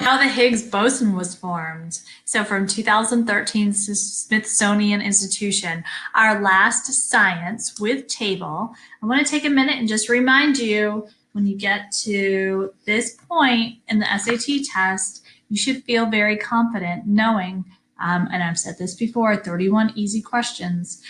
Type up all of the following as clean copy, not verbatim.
How the Higgs boson was formed. So from 2013 Smithsonian Institution, our last science with table. I want to take a minute and just remind you, when you get to this point in the SAT test, you should feel very confident knowing, and I've said this before, 31 easy questions.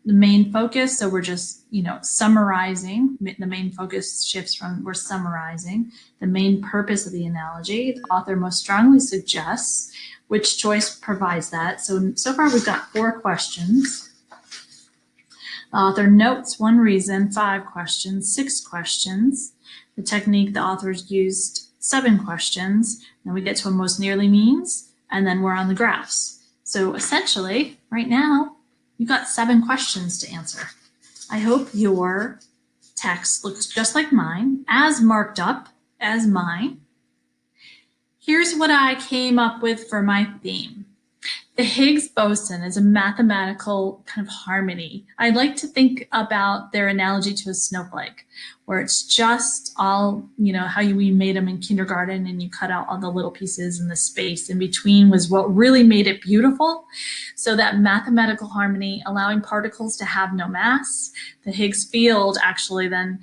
The main focus, so we're just, summarizing. The main focus shifts from we're summarizing. The main purpose of the analogy, the author most strongly suggests, which choice provides that. So far we've got 4 questions. The author notes 1 reason, 5 questions, 6 questions. The technique the authors used, 7 questions. Then we get to a most nearly means, and then we're on the graphs. So essentially, right now, you've got 7 questions to answer. I hope your text looks just like mine, as marked up as mine. Here's what I came up with for my theme. The Higgs boson is a mathematical kind of harmony. I like to think about their analogy to a snowflake, where it's just all, how we made them in kindergarten and you cut out all the little pieces, and the space in between was what really made it beautiful. So that mathematical harmony, allowing particles to have no mass. The Higgs field actually then,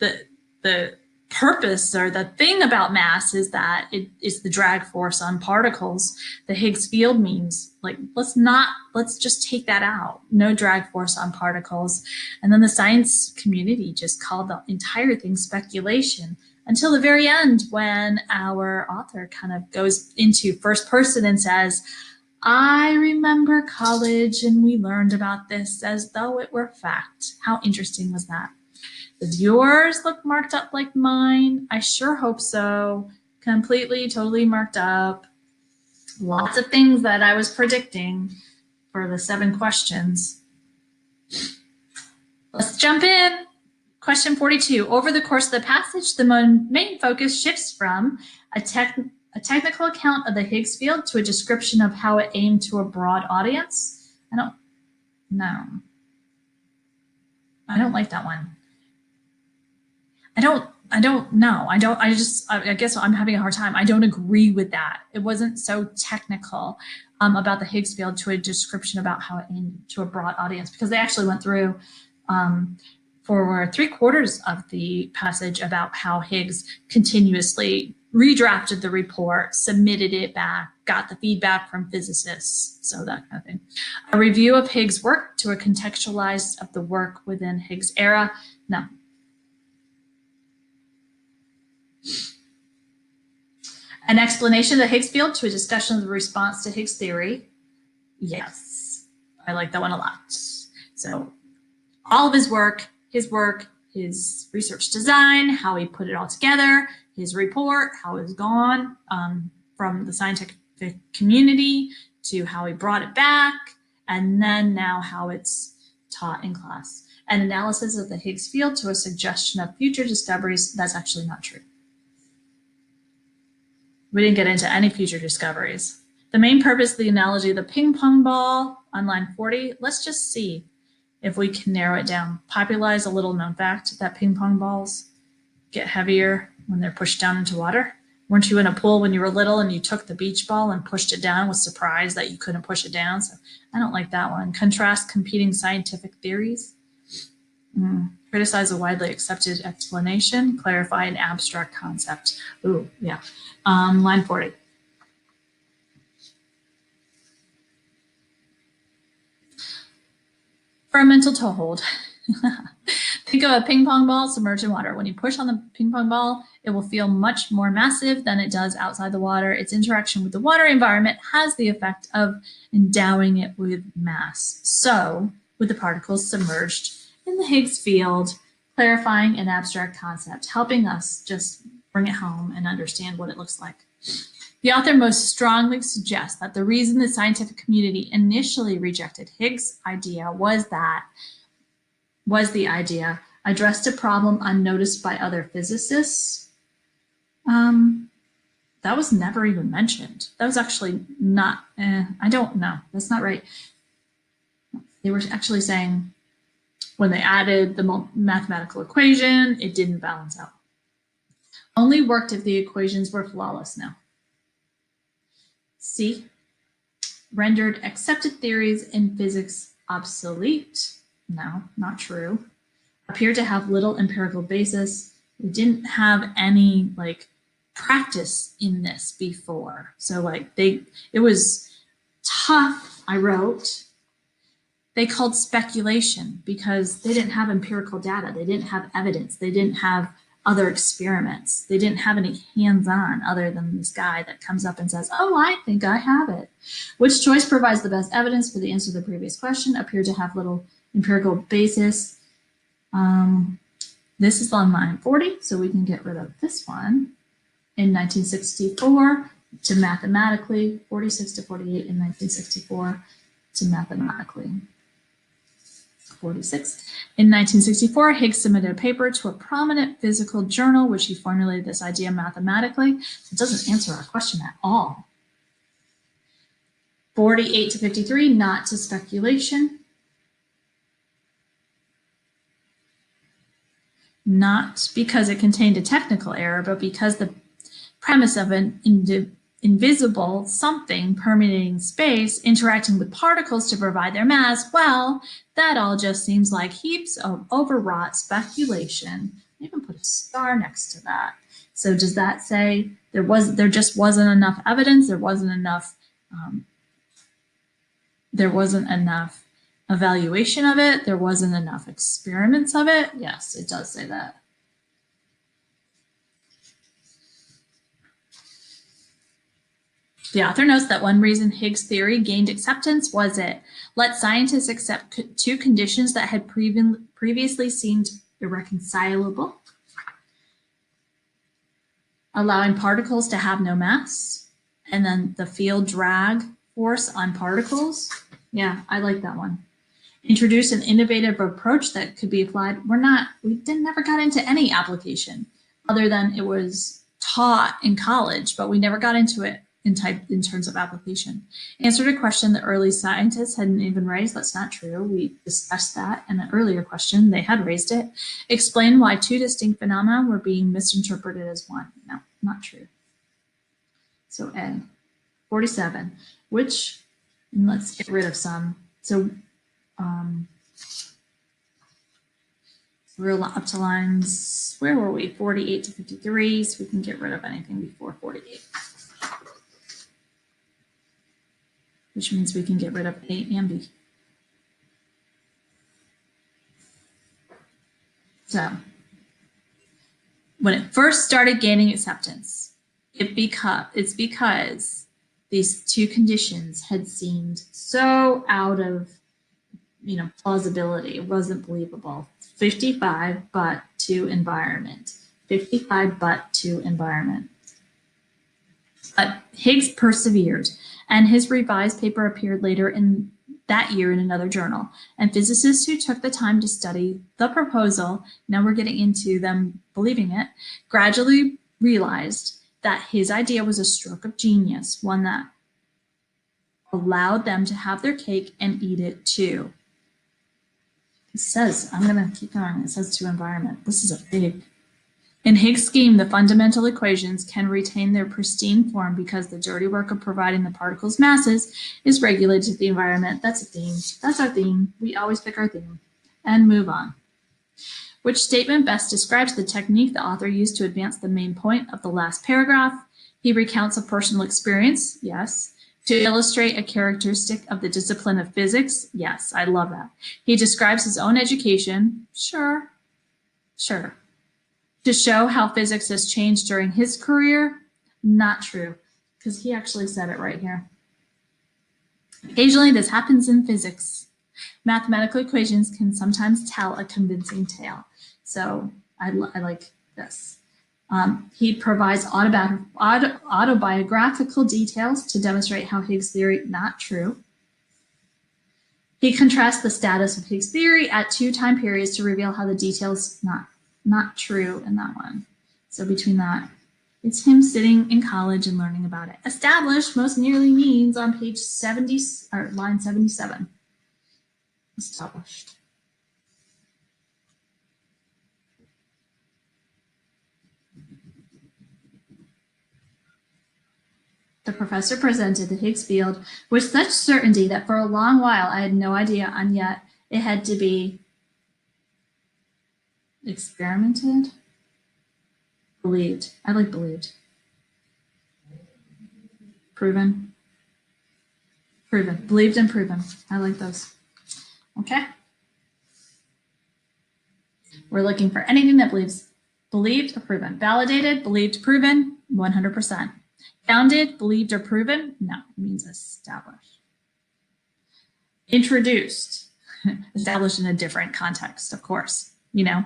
the purpose or the thing about mass is that it is the drag force on particles. The Higgs field means, like, let's just take that out. No drag force on particles. And then the science community just called the entire thing speculation until the very end, when our author kind of goes into first person and says, I remember college and we learned about this as though it were fact. How interesting was that? Does yours look marked up like mine? I sure hope so. Completely, totally marked up. Lots of things that I was predicting for the 7 questions. Let's jump in. Question 42. Over the course of the passage, the main focus shifts from a technical account of the Higgs field to a description of how it aimed to a broad audience. I don't like that one. I guess I'm having a hard time. I don't agree with that. It wasn't so technical about the Higgs field to a description about how it aimed to a broad audience, because they actually went through for 3/4 of the passage about how Higgs continuously redrafted the report, submitted it back, got the feedback from physicists, so that kind of thing. A review of Higgs' work to a contextualized of the work within Higgs era. No. An explanation of the Higgs field to a discussion of the response to Higgs theory. Yes, I like that one a lot. So all of his work, his research design, how he put it all together, his report, how it's gone from the scientific community to how he brought it back, and then now how it's taught in class. An analysis of the Higgs field to a suggestion of future discoveries. That's actually not true. We didn't get into any future discoveries. The main purpose of the analogy of the ping pong ball on line 40, let's just see if we can narrow it down. Popularize a little known fact that ping pong balls get heavier when they're pushed down into water. Weren't you in a pool when you were little and you took the beach ball and pushed it down, was surprised that you couldn't push it down? So I don't like that one. Contrast competing scientific theories. Criticize a widely accepted explanation. Clarify an abstract concept. Ooh, yeah. Line 40. For a mental toehold. Think of a ping pong ball submerged in water. When you push on the ping pong ball, it will feel much more massive than it does outside the water. Its interaction with the water environment has the effect of endowing it with mass. So, with the particles submerged in the Higgs field, clarifying an abstract concept, helping us just bring it home and understand what it looks like. The author most strongly suggests that the reason the scientific community initially rejected Higgs' idea was the idea addressed a problem unnoticed by other physicists. That was never even mentioned. That was actually not, I don't know, that's not right. They were actually saying when they added the mathematical equation, it didn't balance out. Only worked if the equations were flawless. No. C, rendered accepted theories in physics obsolete. No, not true. Appeared to have little empirical basis. We didn't have any like practice in this before. So like it was tough, I wrote. They called speculation because they didn't have empirical data. They didn't have evidence. They didn't have other experiments. They didn't have any hands-on other than this guy that comes up and says, oh, I think I have it. Which choice provides the best evidence for the answer to the previous question? Appeared to have little empirical basis. This is on line 40, so we can get rid of this one. In 1964 to mathematically, 46 to 48 in 1964 to mathematically. 46. In 1964, Higgs submitted a paper to a prominent physical journal, which he formulated this idea mathematically. It doesn't answer our question at all. 48 to 53, not to speculation. Not because it contained a technical error, but because the premise of an invisible something permeating space interacting with particles to provide their mass, well, that all just seems like heaps of overwrought speculation. I even put a star next to that. So does that say there just wasn't enough evidence? There wasn't enough evaluation of it? There wasn't enough experiments of it? Yes, it does say that. The author notes that one reason Higgs theory gained acceptance was it let scientists accept two conditions that had previously seemed irreconcilable, allowing particles to have no mass, and then the field drag force on particles. Yeah, I like that one. Introduce an innovative approach that could be applied. We never got into any application other than it was taught in college, but we never got into it in terms of application. Answered a question the early scientists hadn't even raised. That's not true. We discussed that in an earlier question. They had raised it. Explain why two distinct phenomena were being misinterpreted as one. No, not true. So A. 47, let's get rid of some. So we're up to lines, where were we? 48 to 53, so we can get rid of anything before 48. Which means we can get rid of A and B. So when it first started gaining acceptance, it's because these two conditions had seemed so out of plausibility. It wasn't believable. 55 but to environment. 55 but to environment. But Higgs persevered, and his revised paper appeared later in that year in another journal. And physicists who took the time to study the proposal, now we're getting into them believing it, gradually realized that his idea was a stroke of genius, one that allowed them to have their cake and eat it too. It says, I'm going to keep going, it says to environment. This is a big. In Higgs' scheme, the fundamental equations can retain their pristine form because the dirty work of providing the particles' masses is regulated to the environment. That's a theme. That's our theme. We always pick our theme. And move on. Which statement best describes the technique the author used to advance the main point of the last paragraph? He recounts a personal experience. Yes. To illustrate a characteristic of the discipline of physics. Yes, I love that. He describes his own education. Sure. To show how physics has changed during his career? Not true, because he actually said it right here. Occasionally, this happens in physics. Mathematical equations can sometimes tell a convincing tale. So I like this. He provides autobiographical details to demonstrate how Higgs theory, not true. He contrasts the status of Higgs theory at two time periods to reveal how the details, not true in that one. So between that, it's him sitting in college and learning about it. Established most nearly means on page 70, or line 77. Established. The professor presented the Higgs field with such certainty that for a long while I had no idea, and yet it had to be experimented. Believed. I like believed. Proven. Proven. Believed and proven. I like those. Okay. We're looking for anything that believes. Believed or proven. Validated, believed, proven, 100%. Founded, believed, or proven? No, it means established. Introduced. Established in a different context, of course. You know,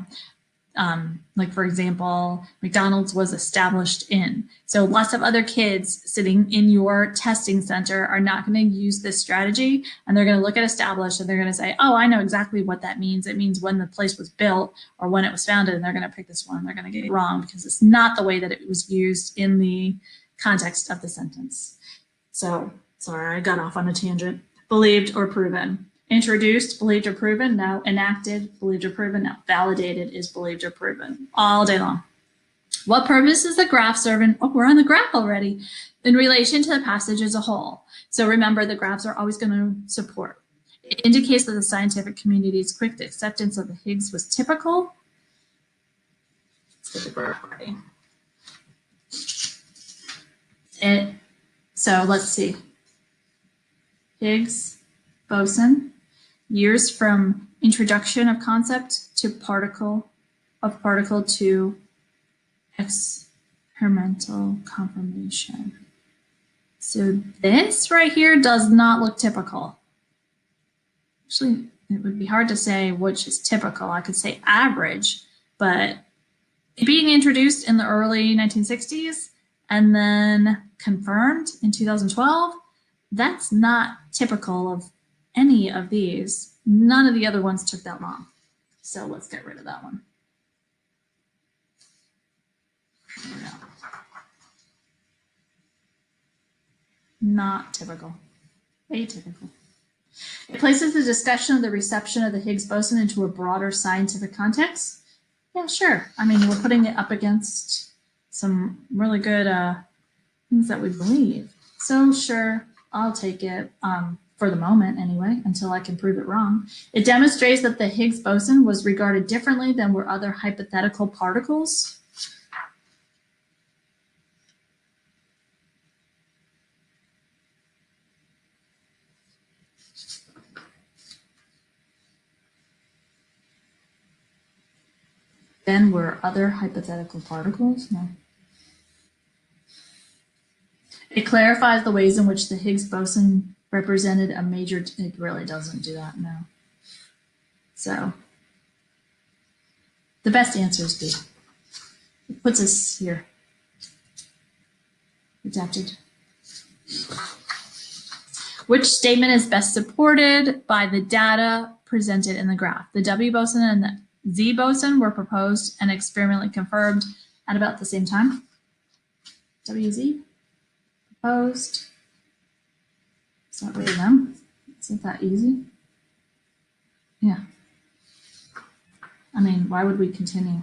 like for example, McDonald's was established in. So lots of other kids sitting in your testing center are not going to use this strategy, and they're going to look at established and they're going to say, oh, I know exactly what that means. It means when the place was built or when it was founded, and they're going to pick this one. They're going to get it wrong because it's not the way that it was used in the context of the sentence. So sorry, I got off on a tangent. Believed or proven. Introduced, believed or proven? No. Enacted, believed or proven? No. Validated is believed or proven all day long. What purpose does the graph serve in? Oh, we're on the graph already. In relation to the passage as a whole. So remember, the graphs are always going to support. It indicates that the scientific community's quick acceptance of the Higgs was typical. Let's get the graph ready. So let's see. Higgs boson. Years from introduction of concept to particle to experimental confirmation. So this right here does not look typical. Actually, it would be hard to say which is typical. I could say average, but being introduced in the early 1960s and then confirmed in 2012, that's not typical of any of these. None of the other ones took that long. So let's get rid of that one. There we go. Not typical. Atypical. It places the discussion of the reception of the Higgs boson into a broader scientific context. Yeah, sure. I mean, we're putting it up against some really good things that we believe. So sure, I'll take it. For the moment anyway, until I can prove it wrong. It demonstrates that the Higgs boson was regarded differently than were other hypothetical particles. Then were other hypothetical particles? No. It clarifies the ways in which the Higgs boson represented a major, it really doesn't do that, no. So the best answer is B. It puts us here. Adapted. Which statement is best supported by the data presented in the graph? The W boson and the Z boson were proposed and experimentally confirmed at about the same time. WZ proposed. Is that way them? Isn't that easy? Yeah. I mean, why would we continue?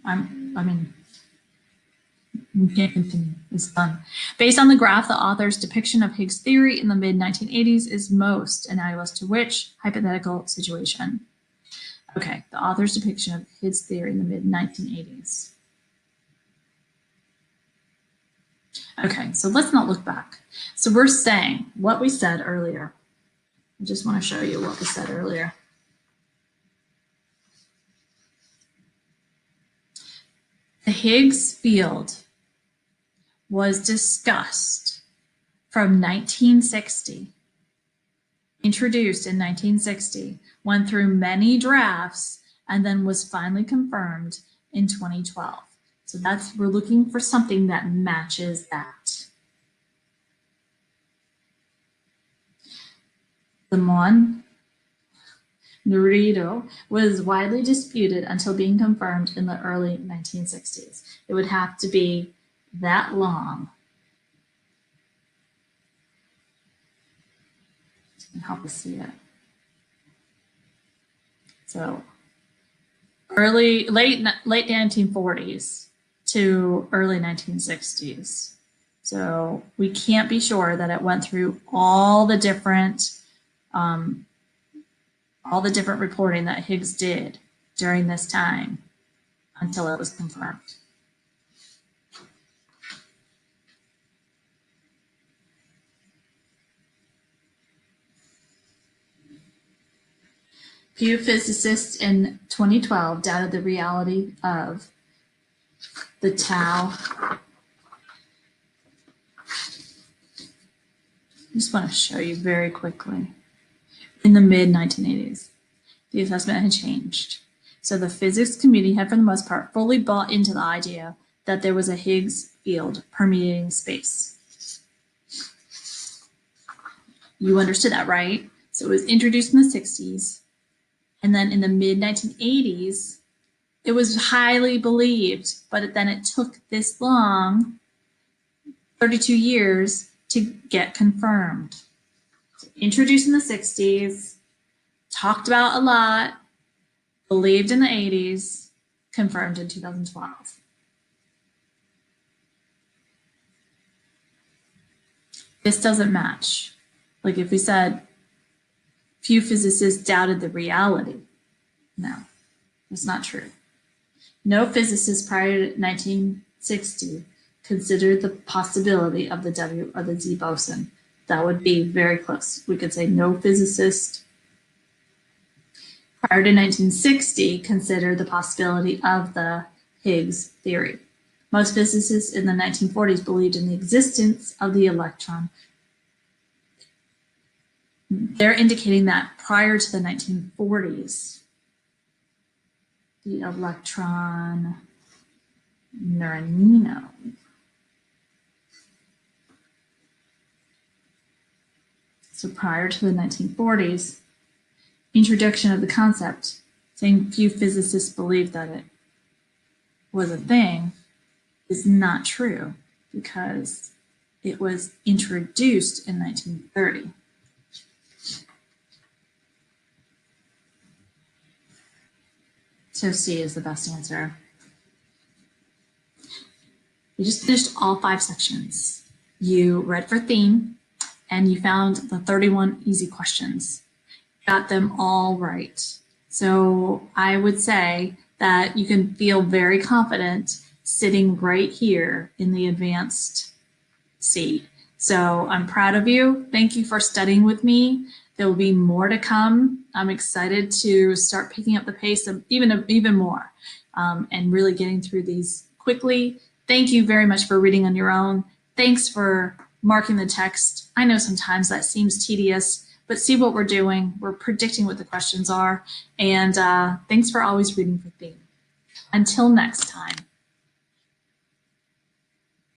I mean, we can't continue. It's done. Based on the graph, the author's depiction of Higgs theory in the mid-1980s is most analogous to which hypothetical situation? Okay, the author's depiction of Higgs theory in the mid-1980s. Okay, so let's not look back. So we're saying what we said earlier. I just want to show you what we said earlier. The Higgs field was discussed from 1960, introduced in 1960, went through many drafts, and then was finally confirmed in 2012. So that's, we're looking for something that matches that. The Mon Dorito was widely disputed until being confirmed in the early 1960s. It would have to be that long. Help us see it. So late 1940s to early 1960s. So we can't be sure that it went through all the different reporting that Higgs did during this time until it was confirmed. Few physicists in 2012 doubted the reality of the tau. I just want to show you very quickly. In the mid-1980s, the assessment had changed. So the physics community had, for the most part, fully bought into the idea that there was a Higgs field permeating space. You understood that, right? So it was introduced in the 60s. And then in the mid-1980s, it was highly believed, but then it took this long, 32 years, to get confirmed. So introduced in the 60s, talked about a lot, believed in the 80s, confirmed in 2012. This doesn't match. Like if we said, few physicists doubted the reality. No, it's not true. No physicist prior to 1960 considered the possibility of the W or the Z boson. That would be very close. We could say no physicist prior to 1960 considered the possibility of the Higgs theory. Most physicists in the 1940s believed in the existence of the electron. They're indicating that prior to the 1940s, the electron neutrino so prior to the 1940s, introduction of the concept, saying few physicists believed that it was a thing, is not true because it was introduced in 1930. So C is the best answer. You just finished all 5 sections. You read for theme and you found the 31 easy questions. Got them all right. So I would say that you can feel very confident sitting right here in the advanced seat. So I'm proud of you. Thank you for studying with me. There will be more to come. I'm excited to start picking up the pace of even more and really getting through these quickly. Thank you very much for reading on your own. Thanks for marking the text. I know sometimes that seems tedious, but see what we're doing. We're predicting what the questions are. And thanks for always reading for theme. Until next time.